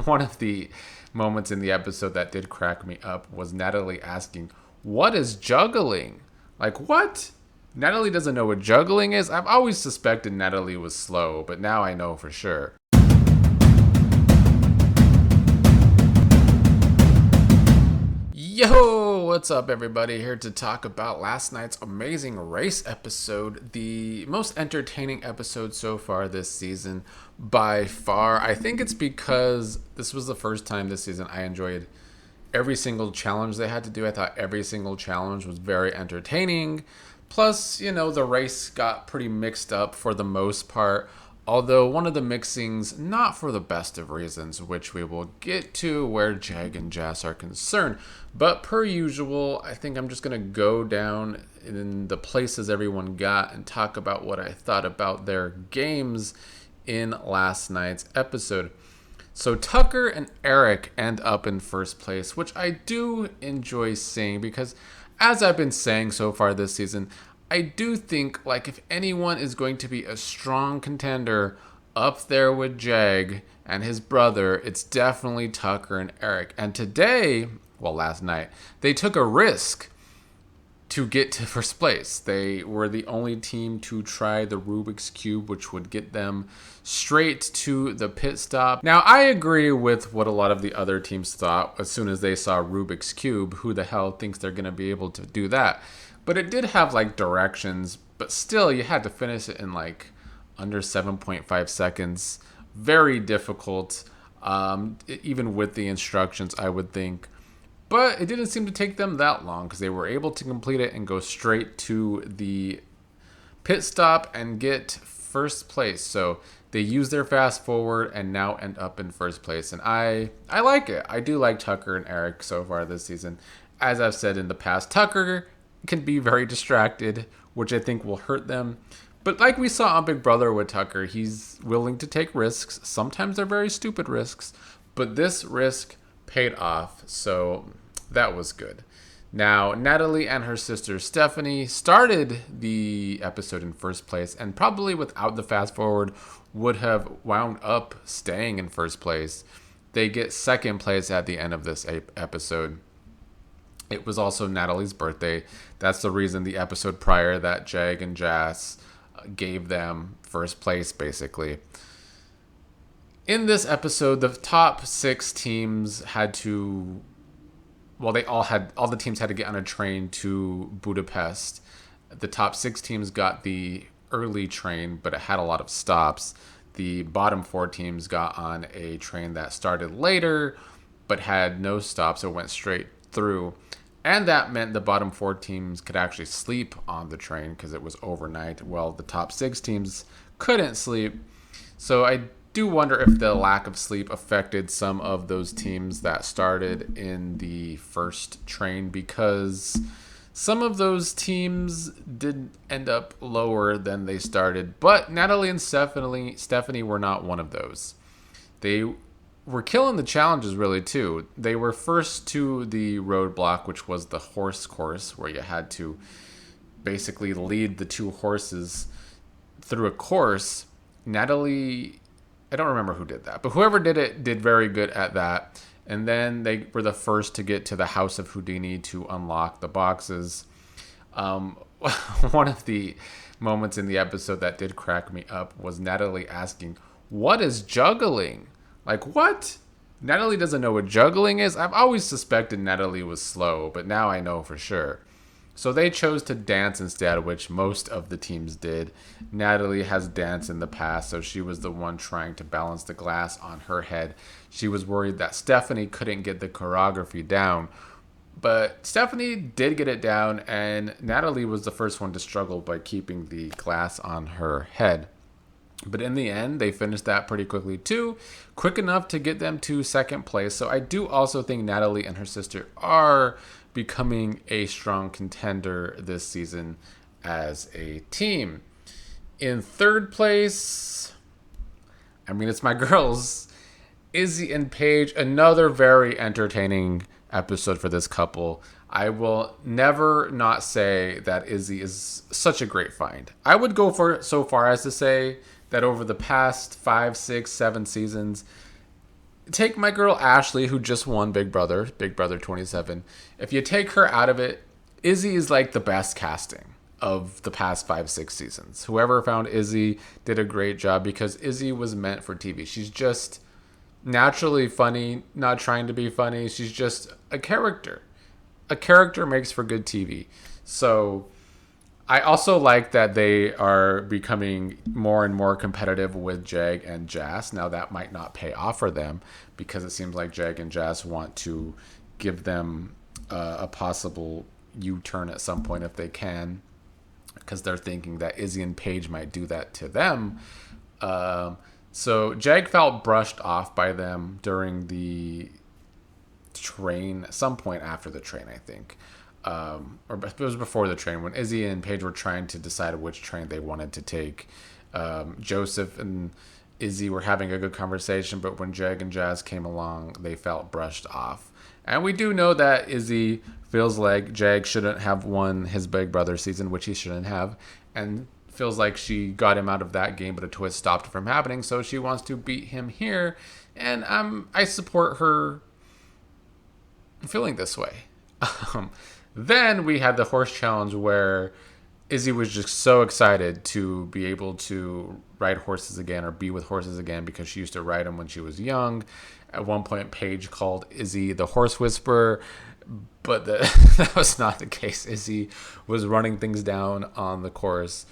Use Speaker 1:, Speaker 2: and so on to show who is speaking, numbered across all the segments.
Speaker 1: One of the moments in the episode that did crack me up was Natalie asking, "What is juggling?" Like, what? Natalie doesn't know what juggling is? I've always suspected Natalie was slow, but now I know for sure. Yo, what's up, everybody? Here to talk about last night's amazing race episode, the most entertaining episode so far this season by far. I think it's because this was the first time this season I enjoyed every single challenge they had to do. I thought every single challenge was very entertaining. Plus, the race got pretty mixed up for the most part. Although one of the mixings, not for the best of reasons, which we will get to where Jag and Jas are concerned. But per usual, I think I'm just going to go down in the places everyone got and talk about what I thought about their games in last night's episode. So Tucker and Eric end up in first place, which I do enjoy seeing because, as I've been saying so far this season, I do think, if anyone is going to be a strong contender up there with Jag and his brother, it's definitely Tucker and Eric. And today, last night, they took a risk to get to first place. They were the only team to try the Rubiks Cube, which would get them straight to the pit stop. Now, I agree with what a lot of the other teams thought as soon as they saw Rubiks Cube. Who the hell thinks they're going to be able to do that? But it did have directions, but still you had to finish it in under 7.5 seconds. Very difficult, even with the instructions, I would think. But it didn't seem to take them that long because they were able to complete it and go straight to the pit stop and get first place. So they used their fast forward and now end up in first place. And I like it. I do like Tucker and Eric so far this season. As I've said in the past, Tucker can be very distracted, which I think will hurt them. But like we saw on Big Brother with Tucker, he's willing to take risks. Sometimes they're very stupid risks, but this risk paid off, so that was good. Now, Natalie and her sister Stephanie started the episode in first place, and probably without the fast forward would have wound up staying in first place. They get second place at the end of this episode. It was also Natalie's birthday. That's the reason the episode prior that Jag and Jas gave them first place, basically. In this episode, the top 6 teams had to... all the teams had to get on a train to Budapest. The top 6 teams got the early train, but it had a lot of stops. The bottom 4 teams got on a train that started later, but had no stops. It went straight through. And that meant the bottom 4 teams could actually sleep on the train because it was overnight. Well, the top 6 teams couldn't sleep. So I do wonder if the lack of sleep affected some of those teams that started in the first train, because some of those teams did end up lower than they started. But Natalie and Stephanie were not one of those. They were killing the challenges, really, too. They were first to the roadblock, which was the horse course, where you had to basically lead the 2 horses through a course. Natalie, I don't remember who did that, but whoever did it did very good at that. And then they were the first to get to the House of Houdini to unlock the boxes. One of the moments in the episode that did crack me up was Natalie asking, "What is juggling?" Like, what? Natalie doesn't know what juggling is? I've always suspected Natalie was slow, but now I know for sure. So they chose to dance instead, which most of the teams did. Natalie has danced in the past, so she was the one trying to balance the glass on her head. She was worried that Stephanie couldn't get the choreography down. But Stephanie did get it down, and Natalie was the first one to struggle by keeping the glass on her head. But in the end, they finished that pretty quickly too, quick enough to get them to second place. So I do also think Natalie and her sister are becoming a strong contender this season as a team. In third place, it's my girls, Izzy and Paige. Another very entertaining episode for this couple. I will never not say that Izzy is such a great find. I would go so far as to say that over the past 5, 6, 7 seasons, take my girl Ashley, who just won Big Brother 27. If you take her out of it, Izzy is like the best casting of the past 5, 6 seasons. Whoever found Izzy did a great job because Izzy was meant for TV. She's just naturally funny, not trying to be funny. She's just a character. A character makes for good TV. So I also like that they are becoming more and more competitive with Jag and Jas. Now that might not pay off for them because it seems like Jag and Jas want to give them a possible U-turn at some point if they can, because they're thinking that Izzy and Paige might do that to them. So Jag felt brushed off by them during the train, at some point after the train, I think. Or it was before the train when Izzy and Paige were trying to decide which train they wanted to take. Joseph and Izzy were having a good conversation, but when Jag and Jas came along, they felt brushed off. And we do know that Izzy feels like Jag shouldn't have won his Big Brother season, which he shouldn't have, and feels like she got him out of that game, but a twist stopped it from happening, so she wants to beat him here. And I support her feeling this way. Then we had the horse challenge where Izzy was just so excited to be able to ride horses again or be with horses again because she used to ride them when she was young. At one point, Paige called Izzy the horse whisperer, but that was not the case. Izzy was running things down on the course.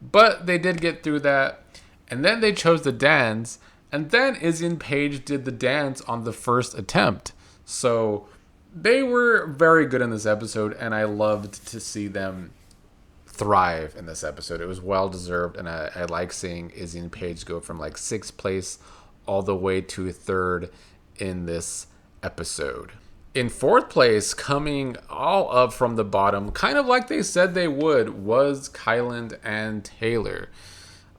Speaker 1: But they did get through that. And then they chose the dance. And then Izzy and Paige did the dance on the first attempt. So they were very good in this episode, and I loved to see them thrive in this episode. It was well deserved, and I like seeing Izzy and Paige go from like 6th place all the way to 3rd in this episode. In 4th place, coming all up from the bottom, kind of like they said they would, was Kyland and Taylor.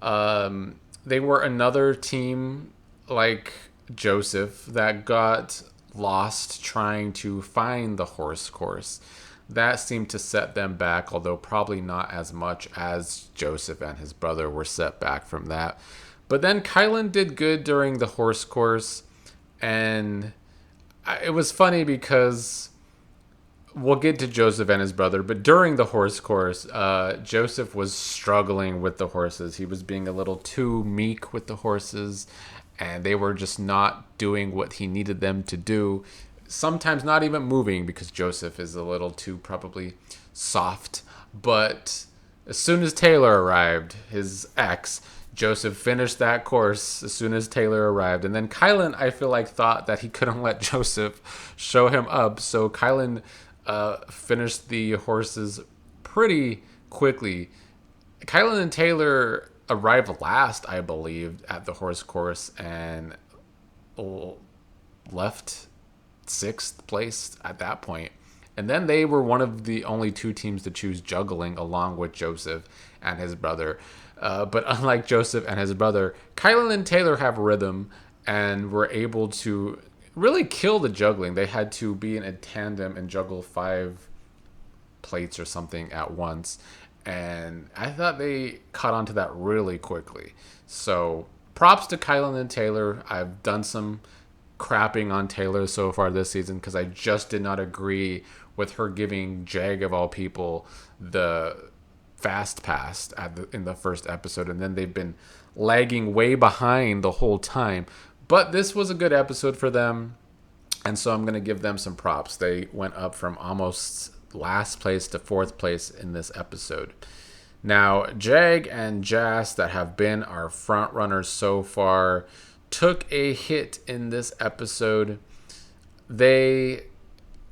Speaker 1: They were another team like Joseph that got lost trying to find the horse course. That seemed to set them back, although probably not as much as Joseph and his brother were set back from that. But then Kylan did good during the horse course, and it was funny because we'll get to Joseph and his brother, but during the horse course, Joseph was struggling with the horses. He was being a little too meek with the horses, and they were just not doing what he needed them to do. Sometimes not even moving because Joseph is a little too probably soft. But as soon as Taylor arrived, his ex, Joseph finished that course as soon as Taylor arrived. And then Kylan, I feel like, thought that he couldn't let Joseph show him up. So Kylan finished the horses pretty quickly. Kylan and Taylor arrived last, I believe, at the horse course and left 6th place at that point. And then they were one of the only 2 teams to choose juggling along with Joseph and his brother. But unlike Joseph and his brother, Kylan and Taylor have rhythm and were able to really kill the juggling. They had to be in a tandem and juggle 5 plates or something at once. And I thought they caught on to that really quickly. So props to Kylan and Taylor. I've done some crapping on Taylor so far this season because I just did not agree with her giving Jag, of all people, the fast pass in the first episode. And then they've been lagging way behind the whole time. But this was a good episode for them. And so I'm going to give them some props. They went up from almost last place to 4th place in this episode. Now, Jag and Jas, that have been our front runners so far, took a hit in this episode. They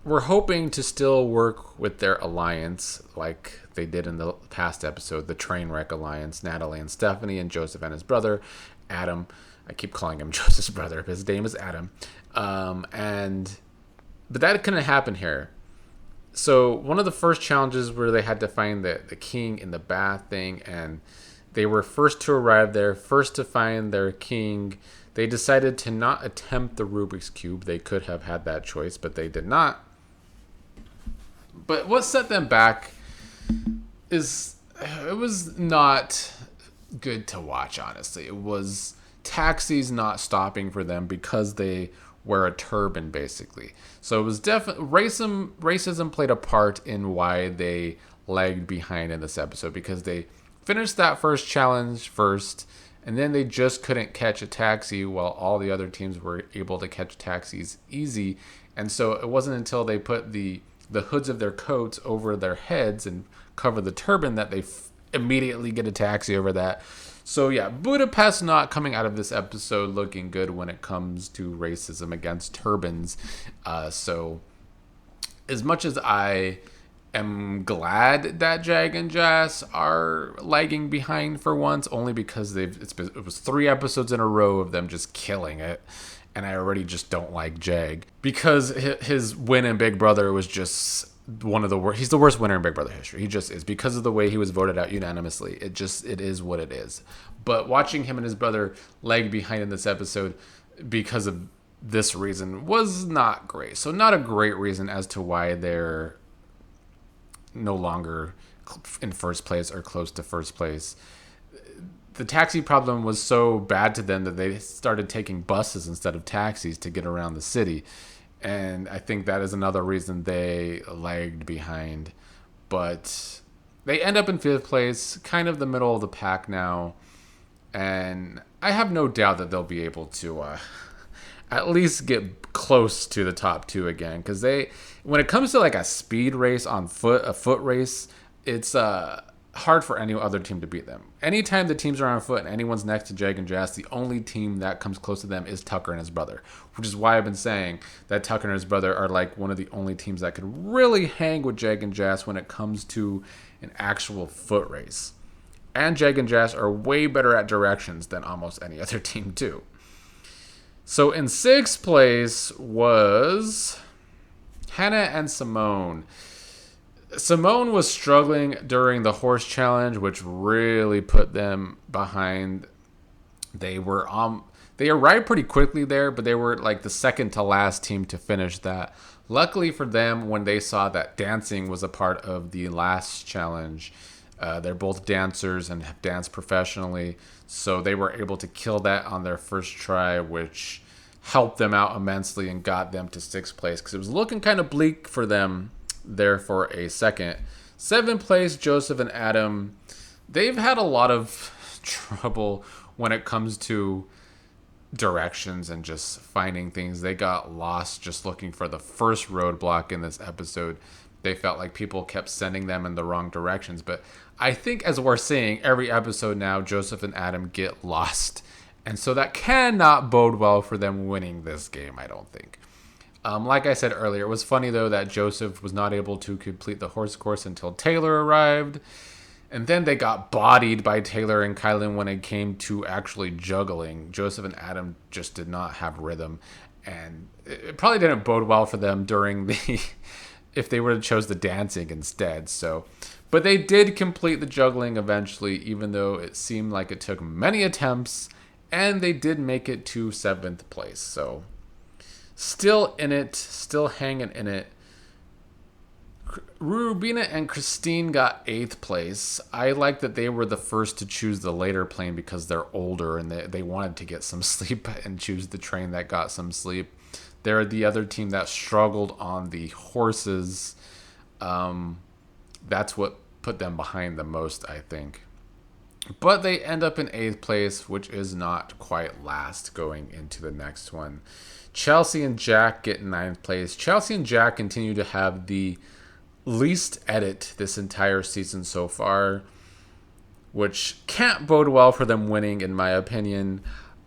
Speaker 1: were hoping to still work with their alliance like they did in the past episode, the Trainwreck Alliance, Natalie and Stephanie, and Joseph and his brother, Adam. I keep calling him Joseph's brother, but his name is Adam. But that couldn't happen here. So one of the first challenges where they had to find the king in the bath thing, and they were first to arrive there, first to find their king. They decided to not attempt the Rubik's Cube. They could have had that choice, but they did not. But what set them back is it was not good to watch, honestly. It was taxis not stopping for them because they wear a turban, basically. So it was definitely racism played a part in why they lagged behind in this episode, because they finished that first challenge first, and then they just couldn't catch a taxi while all the other teams were able to catch taxis easy. And so it wasn't until they put the hoods of their coats over their heads and cover the turban that they immediately get a taxi over that. So yeah, Budapest not coming out of this episode looking good when it comes to racism against turbans. So as much as I am glad that Jag and Jas are lagging behind for once, only because it was 3 episodes in a row of them just killing it, and I already just don't like Jag because his win in Big Brother was just one of the worst. He's the worst winner in Big Brother history. He just is, because of the way he was voted out unanimously. It is what it is. But watching him and his brother lag behind in this episode because of this reason was not great. So not a great reason as to why they're no longer in first place or close to first place. The taxi problem was so bad to them that they started taking buses instead of taxis to get around the city. And I think that is another reason they lagged behind. But they end up in 5th place, kind of the middle of the pack now. And I have no doubt that they'll be able to at least get close to the top 2 again. Because when it comes to like a speed race on foot, a foot race, it's hard for any other team to beat them. Anytime the teams are on foot and anyone's next to Jag and Jas, the only team that comes close to them is Tucker and his brother, which is why I've been saying that Tucker and his brother are like one of the only teams that could really hang with Jag and Jas when it comes to an actual foot race. And Jag and Jas are way better at directions than almost any other team too. So in 6th place was Hannah and Simone. Simone was struggling during the horse challenge, which really put them behind. They arrived pretty quickly there, but they were like the second to last team to finish that. Luckily for them, when they saw that dancing was a part of the last challenge, they're both dancers and have danced professionally, so they were able to kill that on their first try, which helped them out immensely and got them to 6th place, because it was looking kind of bleak for them there for a second. 7th place, Joseph and Adam. They've had a lot of trouble when it comes to directions and just finding things. They got lost just looking for the first roadblock in this episode. They felt like people kept sending them in the wrong directions. But I think, as we're seeing every episode now, Joseph and Adam get lost. And so that cannot bode well for them winning this game, I don't think. Like I said earlier, it was funny, though, that Joseph was not able to complete the horse course until Taylor arrived. And then they got bodied by Taylor and Kylan when it came to actually juggling. Joseph and Adam just did not have rhythm. And it probably didn't bode well for them during the... if they would have chose the dancing instead. But they did complete the juggling eventually, even though it seemed like it took many attempts. And they did make it to 7th place. So... still in it, still hanging in it. Rubina and Christine got 8th place. I like that they were the first to choose the later plane because they're older and they wanted to get some sleep and choose the train that got some sleep. They're the other team that struggled on the horses. That's what put them behind the most, I think. But they end up in 8th place, which is not quite last going into the next one. Chelsea and Jack get 9th place. Chelsea and Jack continue to have the least edit this entire season so far, which can't bode well for them winning, in my opinion.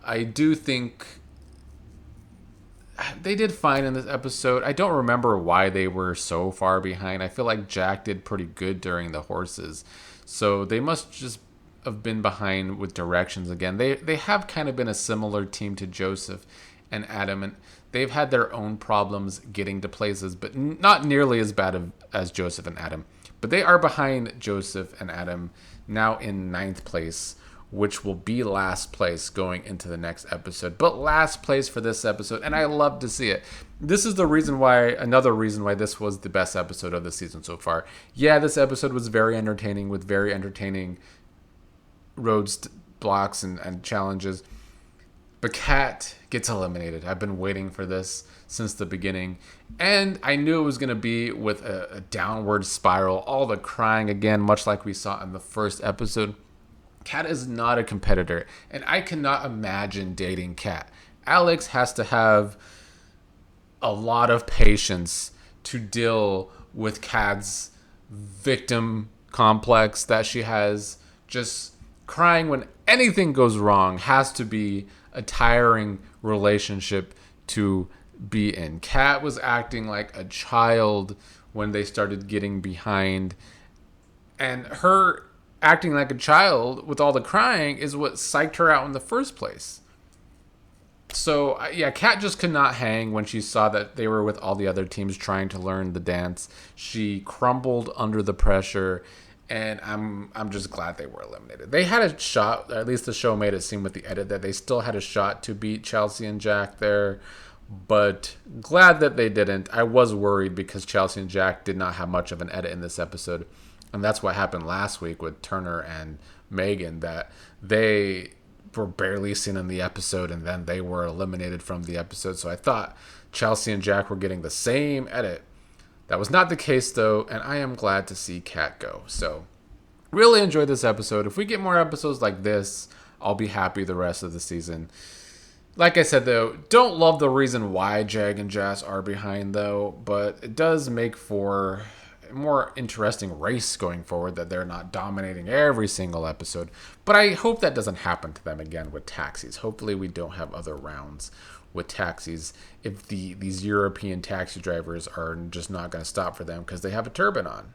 Speaker 1: I do think they did fine in this episode. I don't remember why they were so far behind. I feel like Jack did pretty good during the horses, so they must just have been behind with directions again. They have kind of been a similar team to Joseph and Adam, and they've had their own problems getting to places, but not nearly as bad as Joseph and Adam. But they are behind Joseph and Adam now in 9th place, which will be last place going into the next episode. But last place for this episode, and I love to see it. This is another reason why this was the best episode of the season so far. Yeah, this episode was very entertaining with very entertaining road blocks and challenges. But Kat gets eliminated. I've been waiting for this since the beginning. And I knew it was going to be with a downward spiral. All the crying again, much like we saw in the first episode. Kat is not a competitor. And I cannot imagine dating Kat. Alex has to have a lot of patience to deal with Kat's victim complex that she has. Just crying when anything goes wrong has to be a tiring relationship to be in. Kat was acting like a child when they started getting behind, and her acting like a child with all the crying is what psyched her out in the first place. So, yeah, Kat just could not hang when she saw that they were with all the other teams trying to learn the dance. She crumbled under the pressure, and I'm just glad they were eliminated. They had a shot, or at least the show made it seem with the edit, that they still had a shot to beat Chelsea and Jack there, but glad that they didn't. I was worried because Chelsea and Jack did not have much of an edit in this episode, and that's what happened last week with Turner and Megan, that they were barely seen in the episode, and then they were eliminated from the episode. So I thought Chelsea and Jack were getting the same edit. That was not the case, though, and I am glad to see Kat go. So really enjoyed this episode. If we get more episodes like this, I'll be happy the rest of the season. Like I said, though, don't love the reason why Jag and Jas are behind, though, but it does make for a more interesting race going forward, that they're not dominating every single episode. But I hope that doesn't happen to them again with taxis. Hopefully we don't have other rounds with taxis if these European taxi drivers are just not going to stop for them because they have a turban on.